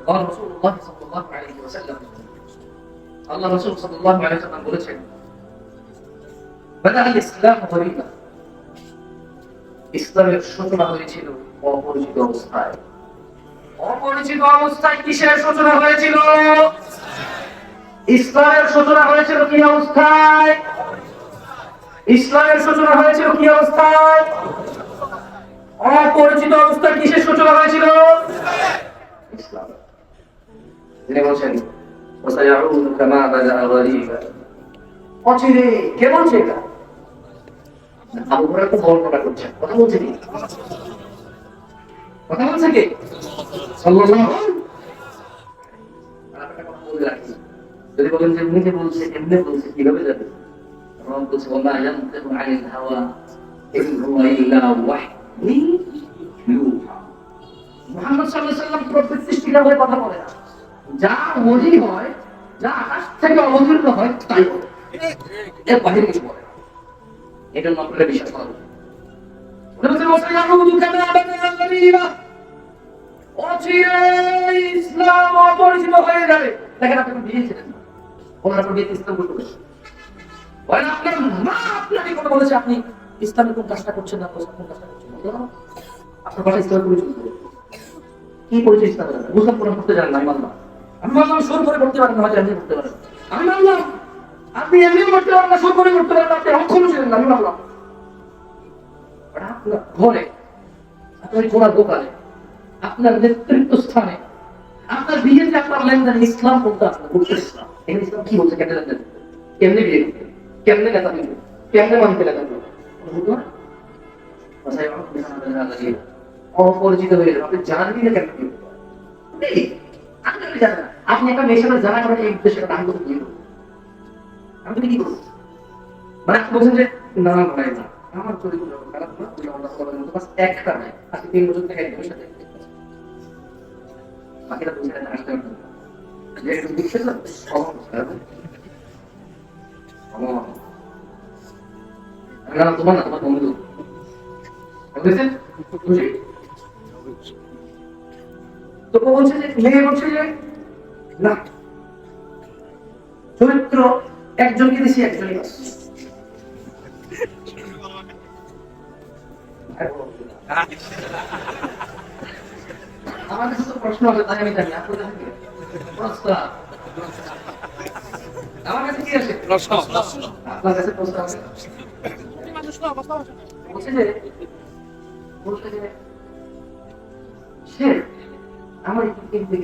قال رسول الله صلى الله عليه وسلم আল্লাহ রাসূল সাল্লাল্লাহু আলাইহি ওয়াসাল্লাম বলেছেন বাদাল ইসলাম গরীবা ইসলামের সূচনা হয়েছিল অপরিচিত অবস্থায়। অপরিচিত অবস্থায় কিসের সূচনা হয়েছিল? ইসলামের সূচনা হয়েছিল কি অবস্থায়? ইসলামের সূচনা হয়েছিল কি অবস্থায়? অপরিচিত অবস্থায় কিসের সূচনা হয়েছিল? ইসলাম। তিনি বলছেন ওয়াসায়াউদু কামা বাদা গরীবা। অচিরে কে বলছে এটা? আবু হুরায়রা তো বর্ণনা করছেন। কথা বলছে কি? কথা বলছে কি? সাল্লাল্লাহু আলাইহি ওয়াসাল্লাম। যদি বলেন যে উনি যে বলছে এমনি বলছে কিভাবে যাবে? রব বলছে ওয়া মা ইয়ানতিকু আনিল হাওয়া ইন হুয়া ইল্লা ওয়াহয়ুন ইউহা। মুহাম্মদ সাল্লাল্লাহু আলাইহি ওয়াসাল্লাম প্রত্যেকটা হয়ে কথা বলে না। যা ওহী হয়, যা আকাশ থেকে অবতীর্ণ হয় তাই বলে। এর বাইরে কিছু বলে না। এটা মাত্র বিশ্বাস করা যায়। ইসলাম অপরিচিত হয়ে যাবে। দেখেন আপনি দিয়েছিলেন ওনার উপর দিয়ে ইসলাম করতে বলেছে। আপনার মা আপনাকে কথা বলেছে আপনি ইসলামের কোন কাজটা করছেন না কোন কাজটা করছেন না। আপনার বাসায় ইসলাম পরিচয় কি পরিচয় ইসলাম মুসলিম কোরআন পড়তে জানেন না। আমি মানলাম সুর করে পড়তে পারেন না, হয়তো এমনি পড়তে পারেন। আমি মানলাম আপনি এমনিও পড়তে পারেন না, সুর করে পড়তে পারেন না, আপনি অক্ষম ছিলেন না। আমি মানলাম আপনার ঘরে, আপনার ঘোড়ার দোকানে, আপনার নেতৃত্ব স্থানে, আপনার বিয়েতে আপনার লেনদেন ইসলাম কোনটা আপনার করতে ইসলাম। এখানে ইসলাম কি বলছে? কেমনে লেনদেন, কেমনে বিয়ে করতে, কেমনে নেতা দিবে, কেমনে মানতে নেতা দিবে। অপরিচিত হয়ে যাবে, আপনি জানবি না কেন বিয়ে করতে। আপনি একটা মেয়ের সাথে জানা করেন এই উদ্দেশ্যে আমি তো বিয়ে করবো, আমি তুমি কি করবো? মানে আপনি বলছেন যে না ভাই না আমার চরিত্র খারাপ না, ওই আল্লাহ তাআলার মতো বাস একটা নাই। আজকে 3 বছর থেকে একজনের সাথে বাকিটা বুঝে না আসতে হবে যে একটু বিশ্বাস না সমস্যা আমার না তোমার না তোমার বন্ধু বুঝেছেন খুশি তো বলছে যে মেয়ে বলছে যে না চরিত্র একজনকে দিছি একজনই বাস। আমার কাছে তো প্রশ্ন আছে তাই আমি জানি আপনার কাছে কি প্রশ্ন? আমার কাছে কি আছে প্রশ্ন? আপনার কাছে প্রশ্ন আছে? বলছে যে সে আমার